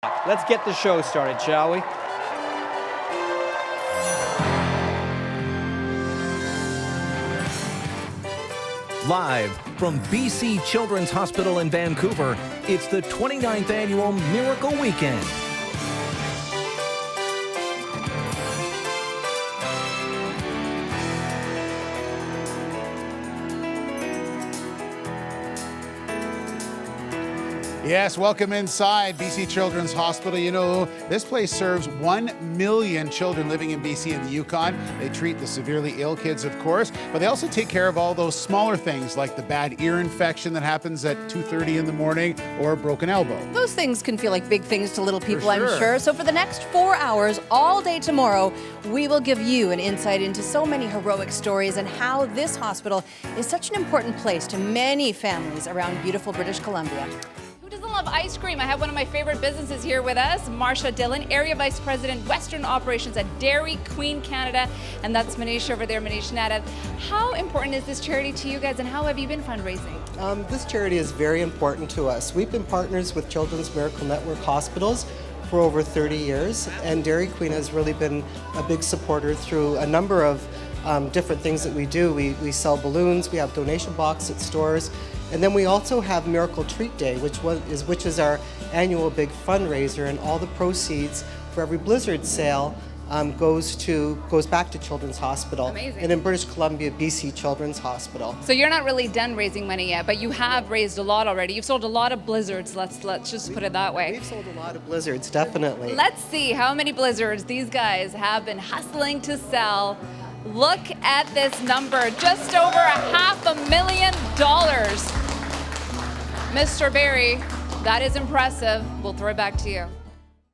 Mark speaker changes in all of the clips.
Speaker 1: Let's get the show started, shall we?
Speaker 2: Live from BC Children's Hospital in Vancouver, it's the 29th Annual Miracle Weekend.
Speaker 3: Yes, welcome inside BC Children's Hospital. You know, this place serves 1 million children living in BC and the Yukon. They treat the severely ill kids, of course, but they also take care of all those smaller things like the bad ear infection that happens at 2:30 in the morning or a broken elbow.
Speaker 4: Those things can feel like big things to little people,
Speaker 3: For sure.
Speaker 4: I'm sure. So for the next 4 hours, all day tomorrow, we will give you an insight into so many heroic stories and how this hospital is such an important place to many families around beautiful British Columbia.
Speaker 5: Who doesn't love ice cream? I have one of my favorite businesses here with us, Marsha Dillon, Area Vice President, Western Operations at Dairy Queen Canada, and that's Manish over there, Manish Nadav. How important is this charity to you guys, and how have you been fundraising?
Speaker 6: This charity is very important to us. We've been partners with Children's Miracle Network Hospitals for over 30 years, and Dairy Queen has really been a big supporter through a number of different things that we do. We sell balloons, we have donation boxes at stores, and then we also have Miracle Treat Day, which is our annual big fundraiser, and all the proceeds for every Blizzard sale goes back to Children's Hospital.
Speaker 5: Amazing.
Speaker 6: And in British Columbia, BC Children's Hospital.
Speaker 5: So you're not really done raising money yet, but you have raised a lot already. You've sold a lot of Blizzards, let's just put it that way.
Speaker 6: We've sold a lot of Blizzards, definitely.
Speaker 5: Let's see how many Blizzards these guys have been hustling to sell. Look at this number, just over $500,000. Mr. Barry, that is impressive. We'll throw it back to you.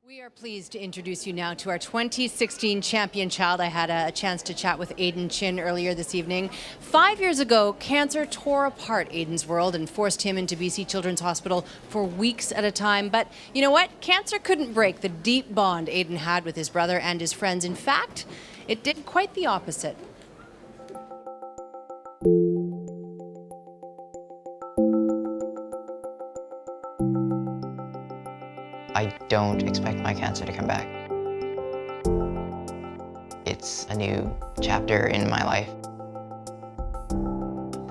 Speaker 4: We are pleased to introduce you now to our 2016 champion child. I had a chance to chat with Aiden Chin earlier this evening. 5 years ago, cancer tore apart Aiden's world and forced him into BC Children's Hospital for weeks at a time. But you know what? Cancer couldn't break the deep bond Aiden had with his brother and his friends. In fact, it did quite the opposite.
Speaker 7: I don't expect my cancer to come back. It's a new chapter in my life.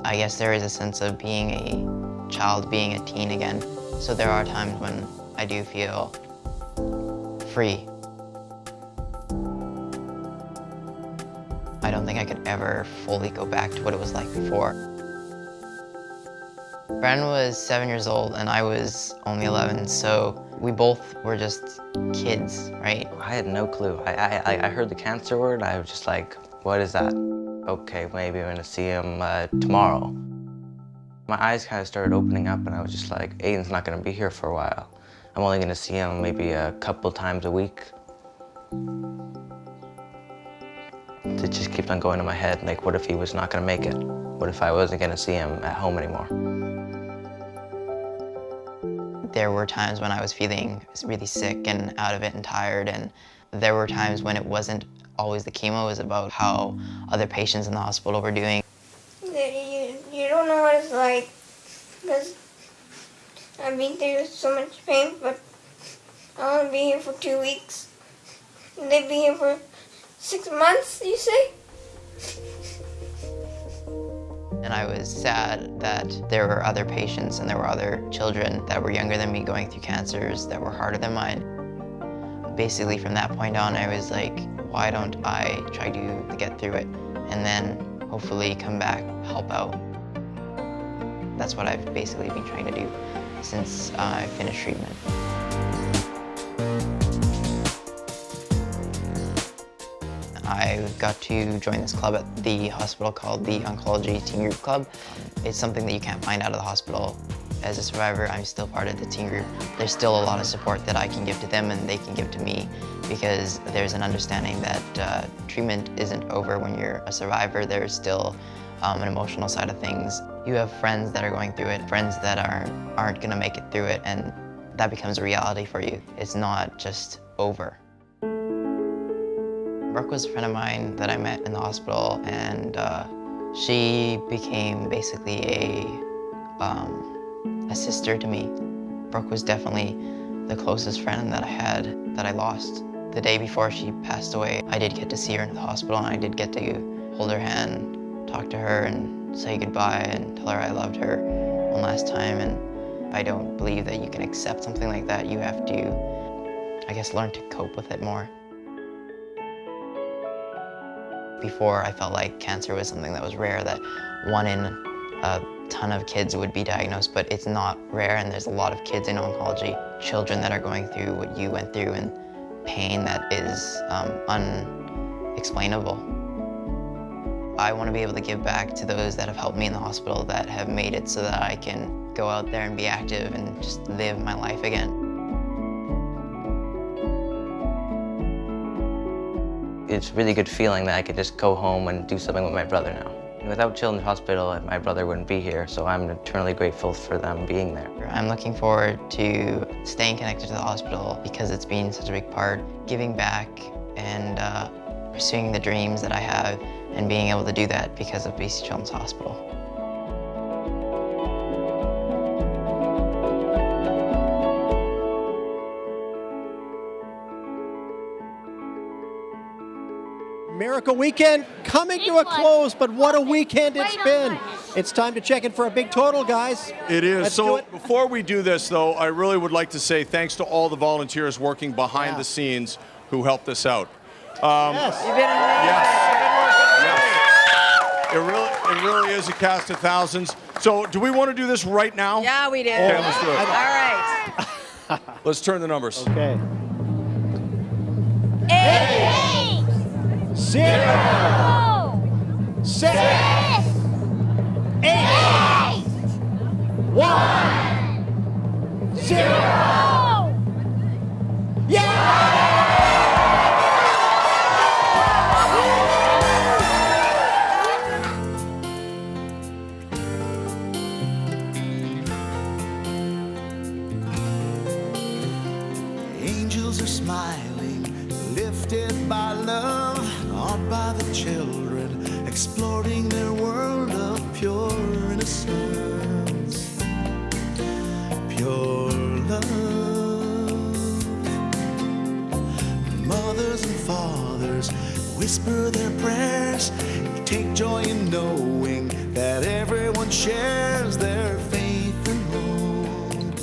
Speaker 7: I guess there is a sense of being a child, being a teen again. So there are times when I do feel free. I don't think I could ever fully go back to what it was like before. Bren was 7 years old and I was only 11, so we both were just kids, right?
Speaker 8: I had no clue. I heard the cancer word, I was just like, what is that? Okay, maybe I'm gonna see him tomorrow. My eyes kind of started opening up and I was just like, Aiden's not gonna be here for a while. I'm only gonna see him maybe a couple times a week. It just keeps on going in my head, like what if he was not gonna make it? What if I wasn't gonna see him at home anymore?
Speaker 7: There were times when I was feeling really sick and out of it and tired, and there were times when it wasn't always the chemo, it was about how other patients in the hospital were doing.
Speaker 9: You don't know what it's like, because I've been through so much pain, but I want to be here for 2 weeks. And they'd be here for 6 months, you say?
Speaker 7: And I was sad that there were other patients and there were other children that were younger than me going through cancers that were harder than mine. Basically from that point on, I was like, why don't I try to get through it and then hopefully come back, help out. That's what I've basically been trying to do since I finished treatment. I got to join this club at the hospital called the Oncology Teen Group Club. It's something that you can't find out of the hospital. As a survivor, I'm still part of the teen group. There's still a lot of support that I can give to them and they can give to me, because there's an understanding that treatment isn't over when you're a survivor. There's still an emotional side of things. You have friends that are going through it, friends that aren't gonna make it through it, and that becomes a reality for you. It's not just over. Brooke was a friend of mine that I met in the hospital, and she became basically a sister to me. Brooke was definitely the closest friend that I had that I lost. The day before she passed away, I did get to see her in the hospital, and I did get to hold her hand, talk to her, and say goodbye and tell her I loved her one last time. And I don't believe that you can accept something like that. You have to, I guess, learn to cope with it more. Before, I felt like cancer was something that was rare, that 1 in a ton of kids would be diagnosed, but it's not rare, and there's a lot of kids in oncology, children that are going through what you went through, and pain that is unexplainable. I want to be able to give back to those that have helped me in the hospital, that have made it so that I can go out there and be active and just live my life again.
Speaker 8: It's a really good feeling that I could just go home and do something with my brother now. Without Children's Hospital, my brother wouldn't be here, so I'm eternally grateful for them being there.
Speaker 7: I'm looking forward to staying connected to the hospital because it's been such a big part, giving back and pursuing the dreams that I have, and being able to do that because of BC Children's Hospital.
Speaker 1: Miracle Weekend coming to a close, but what a weekend it's been. It's time to check in for a big total, guys.
Speaker 10: It is.
Speaker 1: Let's do
Speaker 10: So
Speaker 1: it.
Speaker 10: before we do this, though, I really would like to say thanks to all the volunteers working behind the scenes who helped us out.
Speaker 1: Yes.
Speaker 4: You've been amazing.
Speaker 10: Yes. It really is a cast of thousands. So do we want to do this right now?
Speaker 4: Yeah, we do.
Speaker 10: Okay, let's do it.
Speaker 4: All right.
Speaker 10: Let's turn the numbers.
Speaker 1: Okay.
Speaker 9: 8,
Speaker 1: 0, 6, 8, 1, 0.
Speaker 11: Angels are smiling, lifted by love, awed by the children, exploring their world of pure innocence, pure love. Mothers and fathers whisper their prayers, take joy in knowing that everyone shares their faith and hope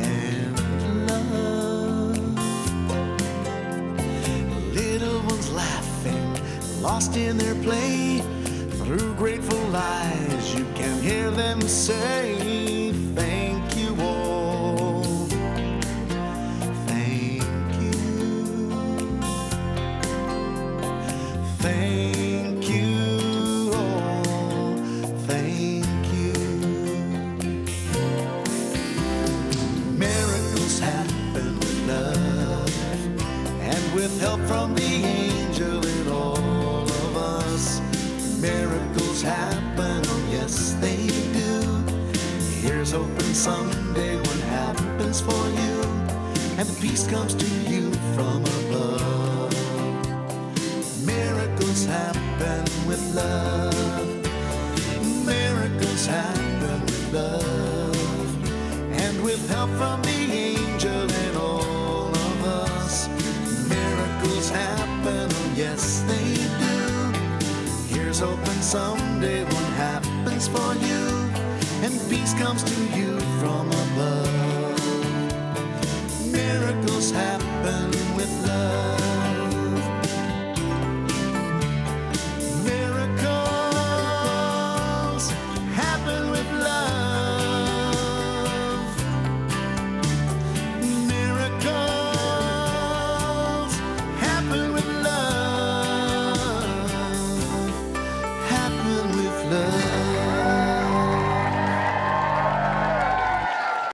Speaker 11: and love. Little ones laughing, lost in their play, through grateful eyes you can hear them say, thank you all, thank you, thank you all, thank you. Miracles happen with love and with help from the angel in all of us. Miracles happen, oh yes they do. Here's hoping someday what happens for you, and peace comes to you from above. Miracles happen with love. Miracles happen with love, and with help from the angel in all of us. Miracles happen, oh yes they do. Here's hoping someday what happens for you, and peace comes to you from above.